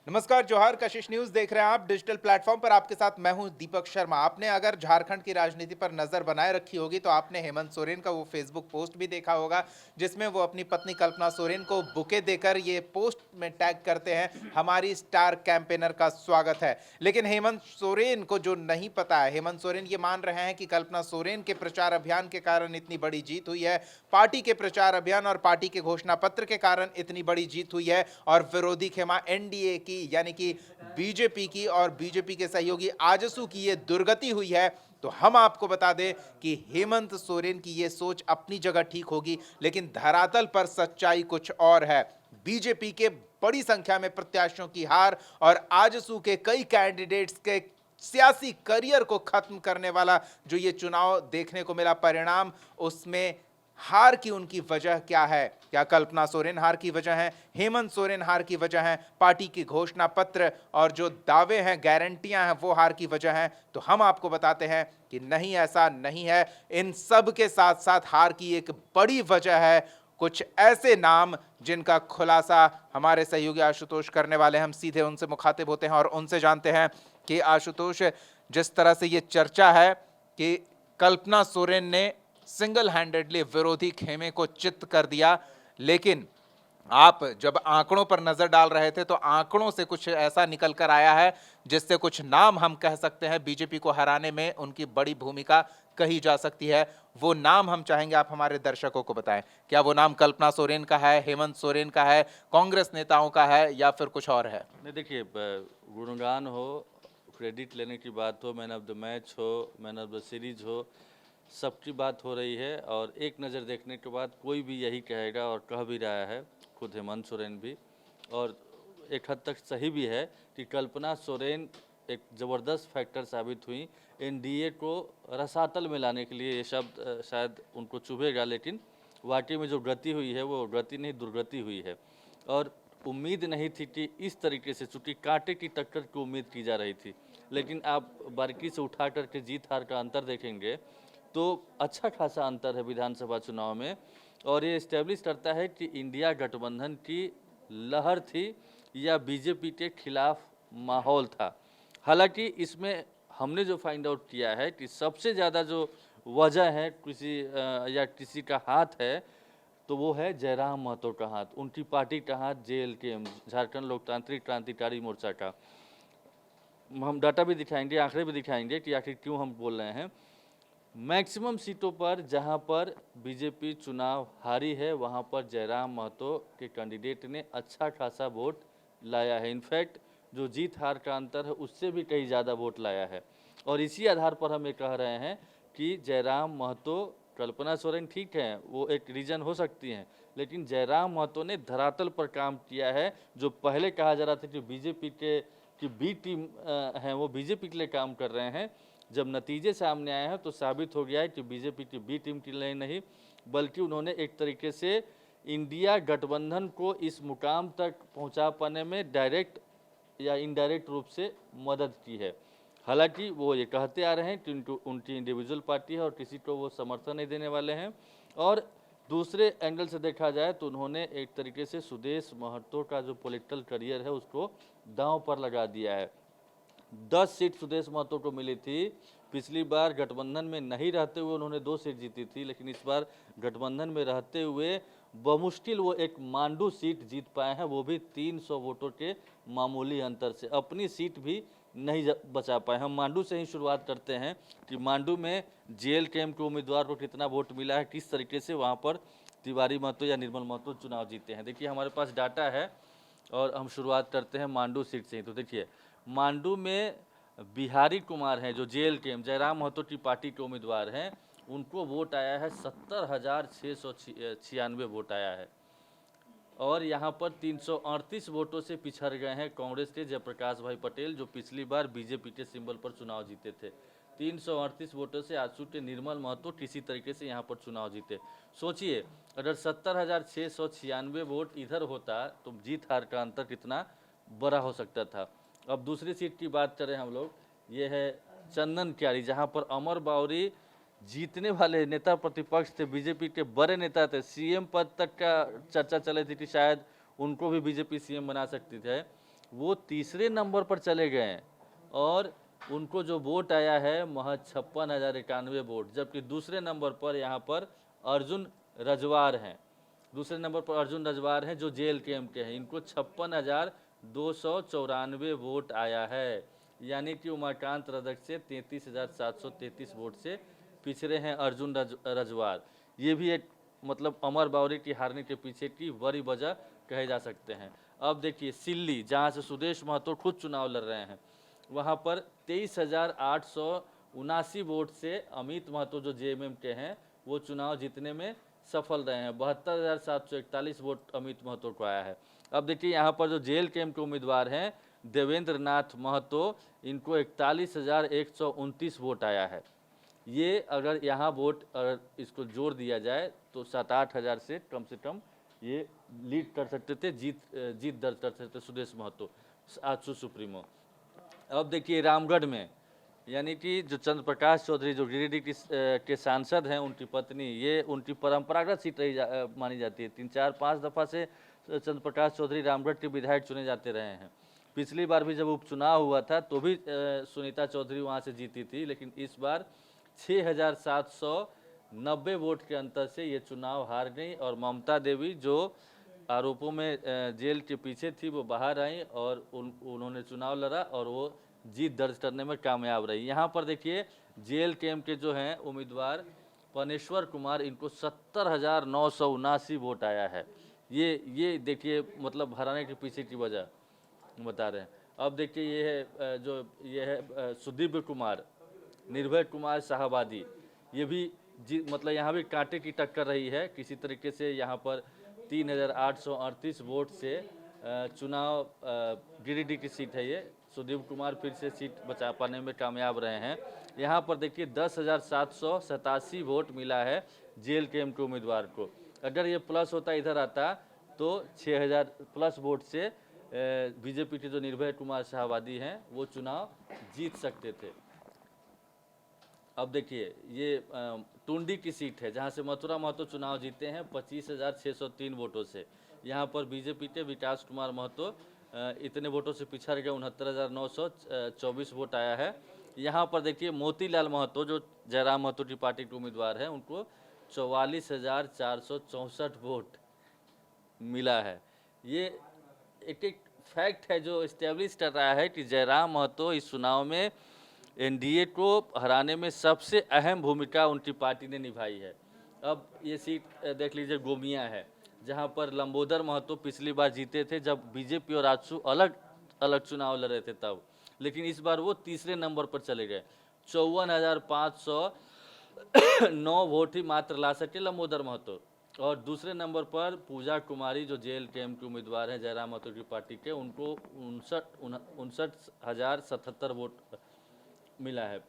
नमस्कार, जोहार। कशिश न्यूज देख रहे हैं आप। डिजिटल प्लेटफॉर्म पर आपके साथ मैं हूं दीपक शर्मा। आपने अगर झारखंड की राजनीति पर नजर बनाए रखी होगी तो आपने हेमंत सोरेन का वो फेसबुक पोस्ट भी देखा होगा जिसमें वो अपनी पत्नी कल्पना सोरेन को बुके देकर ये पोस्ट में टैग करते हैं, हमारी स्टार कैंपेनर का स्वागत है। लेकिन हेमंत सोरेन को जो नहीं पता है, हेमंत सोरेन ये मान रहे हैं कि कल्पना सोरेन के प्रचार अभियान के कारण इतनी बड़ी जीत हुई है, पार्टी के प्रचार अभियान और पार्टी के घोषणा पत्र के कारण इतनी बड़ी जीत हुई है, और विरोधी खेमा एनडीए की यानी कि बीजेपी की और बीजेपी के सहयोगी आजसू की ये दुर्गति हुई है। तो हम आपको बता दें कि हेमंत सोरेन की ये सोच अपनी जगह ठीक होगी, लेकिन धरातल पर सच्चाई कुछ और है। बीजेपी के बड़ी संख्या में प्रत्याशियों की हार और आजसू के कई कैंडिडेट्स के सियासी करियर को खत्म करने वाला जो ये चुनाव देखने को मिला परिणाम, उसमें हार की उनकी वजह क्या है? क्या कल्पना सोरेन हार की वजह है? हेमंत सोरेन हार की वजह है? पार्टी की घोषणा पत्र और जो दावे हैं, गारंटियां हैं, वो हार की वजह हैं? तो हम आपको बताते हैं कि नहीं, ऐसा नहीं है। इन सब के साथ साथ हार की एक बड़ी वजह है कुछ ऐसे नाम जिनका खुलासा हमारे सहयोगी आशुतोष करने वाले हैं। हम सीधे उनसे मुखातिब होते हैं और उनसे जानते हैं कि आशुतोष, जिस तरह से ये चर्चा है कि कल्पना सोरेन ने सिंगल हैंडेडली विरोधी खेमे को चित्त कर दिया, लेकिन आप जब आंकड़ों पर नजर डाल रहे थे तो आंकड़ों से कुछ ऐसा निकल कर आया है जिससे कुछ नाम हम कह सकते हैं बीजेपी को हराने में उनकी बड़ी भूमिका कही जा सकती है। वो नाम हम चाहेंगे आप हमारे दर्शकों को बताएं। क्या वो नाम कल्पना सोरेन का है, हेमंत सोरेन का है, कांग्रेस नेताओं का है, या फिर कुछ और है? नहीं, देखिए, गुणगान हो, क्रेडिट लेने की बात हो, मैन ऑफ द मैच हो, मैन ऑफ द सीरीज हो, सबकी बात हो रही है। और एक नज़र देखने के बाद कोई भी यही कहेगा और कह भी रहा है, खुद हेमंत सोरेन भी, और एक हद तक सही भी है कि कल्पना सोरेन एक ज़बरदस्त फैक्टर साबित हुई एनडीए को रसातल में लाने के लिए। ये शब्द शायद उनको चुभेगा, लेकिन वाकई में जो गति हुई है वो गति नहीं दुर्गति हुई है। और उम्मीद नहीं थी कि इस तरीके से, चूँकि कांटे की टक्कर की उम्मीद की जा रही थी, लेकिन आप बारीकी से उठा करके जीत हार का अंतर देखेंगे तो अच्छा खासा अंतर है विधानसभा चुनाव में। और ये इस्टेब्लिश करता है कि इंडिया गठबंधन की लहर थी या बीजेपी के खिलाफ माहौल था। हालांकि इसमें हमने जो फाइंड आउट किया है कि सबसे ज़्यादा जो वजह है किसी या किसी का हाथ है, तो वो है जयराम महतो का हाथ, उनकी पार्टी का हाथ, जेएलके झारखंड लोकतांत्रिक क्रांतिकारी मोर्चा का। हम डाटा भी दिखाएंगे, आंकड़े भी दिखाएंगे कि आखिर क्यों हम बोल रहे हैं। मैक्सिमम सीटों पर जहां पर बीजेपी चुनाव हारी है वहां पर जयराम महतो के कैंडिडेट ने अच्छा खासा वोट लाया है। इनफैक्ट जो जीत हार का अंतर है उससे भी कहीं ज़्यादा वोट लाया है। और इसी आधार पर हम ये कह रहे हैं कि जयराम महतो, कल्पना सोरेन ठीक है, वो एक रीजन हो सकती हैं, लेकिन जयराम महतो ने धरातल पर काम किया है। जो पहले कहा जा रहा था कि बीजेपी के की बी टीम हैं, वो बीजेपी के लिए काम कर रहे हैं, जब नतीजे सामने आए हैं तो साबित हो गया है कि बीजेपी की बी टीम के लिए नहीं, बल्कि उन्होंने एक तरीके से इंडिया गठबंधन को इस मुकाम तक पहुंचा पाने में डायरेक्ट या इनडायरेक्ट रूप से मदद की है। हालांकि वो ये कहते आ रहे हैं कि उनकी इंडिविजुअल पार्टी है और किसी को वो समर्थन नहीं देने वाले हैं। और दूसरे एंगल से देखा जाए तो उन्होंने एक तरीके से सुदेश महतो का जो पॉलिटिकल करियर है उसको दांव पर लगा दिया है। 10 सीट सुदेश महतो को मिली थी। पिछली बार गठबंधन में नहीं रहते हुए उन्होंने 2 सीट जीती थी, लेकिन इस बार गठबंधन में रहते हुए बमुश्किल वो एक मांडू सीट जीत पाए हैं, वो भी 300 वोटों के मामूली अंतर से। अपनी सीट भी नहीं बचा पाए। हम मांडू से ही शुरुआत करते हैं कि मांडू में जेएलके के उम्मीदवार को कितना वोट मिला है, किस तरीके से वहाँ पर तिवारी महतो या निर्मल महतो चुनाव जीते हैं। देखिए, हमारे पास डाटा है और हम शुरुआत करते हैं मांडू सीट से ही। तो देखिए, मांडू में बिहारी कुमार हैं जो जेएलके जयराम महतो की पार्टी के उम्मीदवार हैं, उनको वोट आया है 70,696 वोट आया है। और यहाँ पर 338 वोटों से पिछड़ गए हैं कांग्रेस के जयप्रकाश भाई पटेल, जो पिछली बार बीजेपी के सिंबल पर चुनाव जीते थे। 338 वोटों से आजसू के निर्मल महतो किसी तरीके से यहाँ पर चुनाव जीते। सोचिए, अगर 70,696 वोट इधर होता तो जीत हार का अंतर कितना बड़ा हो सकता था। अब दूसरी सीट की बात करें हम लोग, ये है चंदन क्यारी, जहाँ पर अमर बावरी जीतने वाले नेता प्रतिपक्ष थे, बीजेपी के बड़े नेता थे, सीएम पद तक का चर्चा चली थी कि शायद उनको भी बीजेपी सीएम बना सकती है। वो तीसरे नंबर पर चले गए हैं और उनको जो वोट आया है महज 56,091 वोट, जबकि दूसरे नंबर पर यहाँ पर अर्जुन रजवार हैं। दूसरे नंबर पर अर्जुन रजवार हैं जो JLKM के हैं, इनको 56,294 वोट आया है, यानी कि उमाकांत रजक से 33,733 वोट से पिछड़े हैं अर्जुन रजवार। ये भी एक मतलब अमर बावरी की हारने के पीछे की बड़ी वजह कहे जा सकते हैं। अब देखिए सिल्ली, जहाँ से सुदेश महतो खुद चुनाव लड़ रहे हैं, वहाँ पर 23,879 वोट से अमित महतो जो JMM के हैं वो चुनाव जीतने में सफल रहे हैं। 72,741 वोट अमित महतो को आया है। अब देखिए यहाँ पर जो JLKM के उम्मीदवार हैं देवेंद्र नाथ महतो, इनको 41,129 वोट आया है। ये अगर यहाँ वोट अगर इसको जोड़ दिया जाए तो 7-8 हज़ार से कम ये लीड कर सकते थे, जीत दर्ज कर सकते सुदेश महतो आजसू सुप्रीमो। अब देखिए रामगढ़ में, यानी कि जो चंद्र प्रकाश चौधरी जो गिरिडीह के सांसद हैं, उनकी पत्नी, ये उनकी परंपरागत सीट रही मानी जाती है। 3-4-5 दफ़ा से चंद्र प्रकाश चौधरी रामगढ़ के विधायक चुने जाते रहे हैं। पिछली बार भी जब उपचुनाव हुआ था तो भी सुनीता चौधरी वहाँ से जीती थी, लेकिन इस बार 6,790 वोट के अंतर से ये चुनाव हार गई और ममता देवी जो आरोपों में जेल के पीछे थी वो बाहर आई और उन्होंने चुनाव लड़ा और वो जीत दर्ज करने में कामयाब रही। यहाँ पर देखिए JLKM के जो हैं उम्मीदवार पनेश्वर कुमार, इनको 70,979 वोट आया है। ये देखिए मतलब हराने के पीछे की वजह बता रहे हैं। अब देखिए ये है ये है सुदीव्य कुमार, निर्भय कुमार शाहबादी, ये भी मतलब यहाँ भी कांटे की टक्कर रही है। किसी तरीके से यहाँ पर 3,838 वोट से चुनाव गिरिडीह की सीट है, ये सुदीप कुमार फिर से सीट बचा पाने में कामयाब रहे हैं। यहाँ पर देखिए 10,787 वोट मिला है JLKM के उम्मीदवार को। अगर ये प्लस होता इधर आता तो 6,000 प्लस वोट से BJP के जो निर्भय कुमार शाहबादी हैं वो चुनाव जीत सकते थे। अब देखिए ये टुंडी की सीट है जहां से मथुरा महतो चुनाव जीते हैं 25,603 वोटों से। यहां पर BJP के विकास कुमार महतो इतने वोटों से पिछड़ गए, 69,924 वोट आया है। यहां पर देखिए मोतीलाल महतो जो जयराम महतो की पार्टी के उम्मीदवार हैं, उनको 44,464 वोट मिला है। ये एक फैक्ट है जो इस्टेब्लिश कर रहा है कि जयराम महतो इस चुनाव में NDA को हराने में सबसे अहम भूमिका उनकी पार्टी ने निभाई है। अब ये सीट देख लीजिए गोमिया है, जहां पर लंबोदर महतो पिछली बार जीते थे जब BJP और आजसू अलग अलग चुनाव लड़ रहे थे तब, लेकिन इस बार वो तीसरे नंबर पर चले गए। 54,509 वोट ही मात्र ला सके लंबोदर महतो। और दूसरे नंबर पर पूजा कुमारी जो JLKM के उम्मीदवार हैं जयराम महतो की पार्टी के, उनको 59,077 वोट मिला है।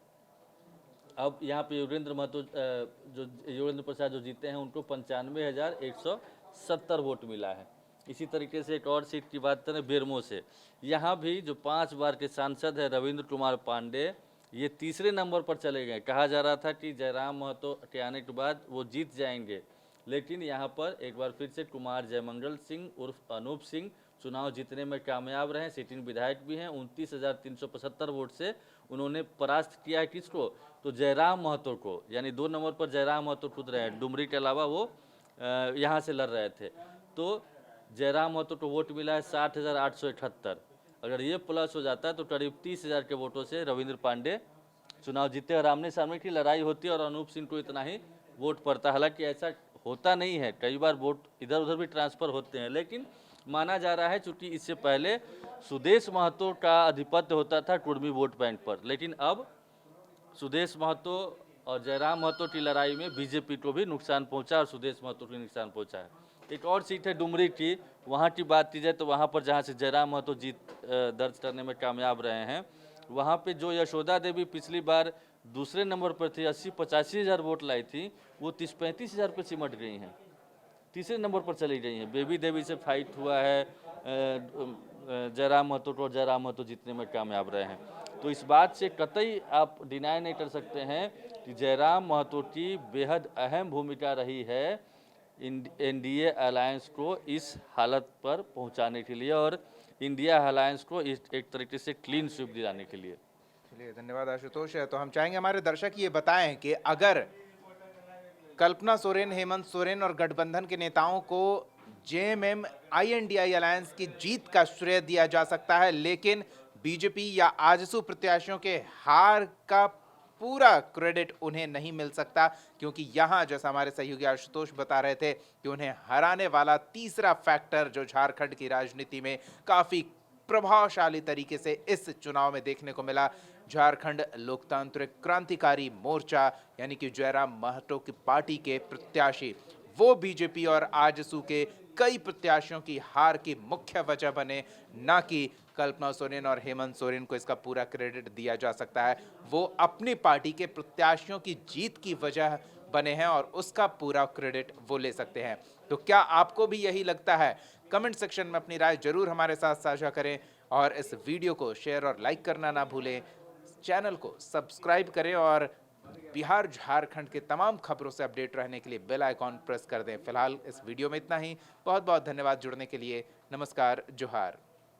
अब यहाँ पे योगेंद्र महतो जो योगेंद्र प्रसाद जो जीते हैं उनको 95,170 वोट मिला है। इसी तरीके से एक और सीट की बात करें बेरमो से, यहाँ भी जो 5 बार के सांसद है रविंद्र कुमार पांडे, ये तीसरे नंबर पर चले गए। कहा जा रहा था कि जयराम महतो के आने के बाद वो जीत जाएंगे, लेकिन यहाँ पर एक बार फिर से कुमार जयमंगल सिंह उर्फ अनूप सिंह चुनाव जीतने में कामयाब रहे। सिटिंग विधायक भी हैं। 29,375 वोट से उन्होंने परास्त किया है किसको, तो जयराम महतो को। यानी 2 नंबर पर जयराम महतो खुद रहे हैं, डुमरी के अलावा वो यहाँ से लड़ रहे थे। तो जयराम महतो को वोट मिला है 60,878। अगर ये प्लस हो जाता है तो करीब 30,000 के वोटों से रविंद्र पांडे चुनाव जीते और आमने सामने की लड़ाई होती है और अनूप सिंह को इतना ही वोट पड़ता है। हालांकि ऐसा होता नहीं है, कई बार वोट इधर उधर भी ट्रांसफ़र होते हैं, लेकिन माना जा रहा है चूँकि इससे पहले सुदेश महतो का आधिपत्य होता था कुर्मी वोट बैंक पर, लेकिन अब सुदेश महतो और जयराम महतो की लड़ाई में BJP को भी नुकसान पहुंचा और सुदेश महतो को नुकसान पहुंचा है। एक और सीट है डुमरी की, वहाँ की बात की जाए तो वहाँ पर जहाँ से जयराम महतो जीत दर्ज करने में कामयाब रहे हैं, वहाँ पे जो यशोदा देवी पिछली बार दूसरे नंबर पर थी, 80-85 हज़ार वोट लाई थी, वो 30-35 हज़ार पर सिमट गई हैं, तीसरे नंबर पर चली गई हैं। बेबी देवी से फाइट हुआ है जयराम महतो को, जयराम महतो जीतने में कामयाब रहे हैं। तो इस बात से कतई आप डिनाई नहीं कर सकते हैं कि जयराम महतो की बेहद अहम भूमिका रही है NDA अलायंस को इस हालत पर पहुंचाने के लिए। और इंडिया अलायंस को एक तरीके से क्लीन स्वीप दिलाने के लिए। चलिए, धन्यवाद आशुतोष। तो हम चाहेंगे हमारे दर्शक ये बताएं कि अगर कल्पना सोरेन, हेमंत सोरेन और गठबंधन के नेताओं को जेएमएम आईएनडीआई अलायंस की जीत का श्रेय दिया जा सकता है, लेकिन बीजेपी या आजसू प्रत्याशियों के हार का पूरा क्रेडिट उन्हें नहीं मिल सकता, क्योंकि यहां जैसा हमारे सहयोगी आशुतोष बता रहे थे कि उन्हें हराने वाला तीसरा फैक्टर जो झारखंड की राजनीति में काफी प्रभावशाली तरीके से इस चुनाव में देखने को मिला, झारखंड लोकतांत्रिक क्रांतिकारी मोर्चा यानी कि जयराम महतो की पार्टी के प्रत्याशी वो बीजेपी और आजसू के कई प्रत्याशियों की हार की मुख्य वजह बने, ना कि कल्पना सोरेन और हेमंत सोरेन को इसका पूरा क्रेडिट दिया जा सकता है। वो अपनी पार्टी के प्रत्याशियों की जीत की वजह बने हैं और उसका पूरा क्रेडिट वो ले सकते हैं। तो क्या आपको भी यही लगता है? कमेंट सेक्शन में अपनी राय जरूर हमारे साथ साझा करें और इस वीडियो को शेयर और लाइक करना ना भूलें। चैनल को सब्सक्राइब करें और बिहार झारखंड के तमाम खबरों से अपडेट रहने के लिए बेल आइकॉन प्रेस कर दें। फिलहाल इस वीडियो में इतना ही। बहुत बहुत धन्यवाद जुड़ने के लिए। नमस्कार, जोहार।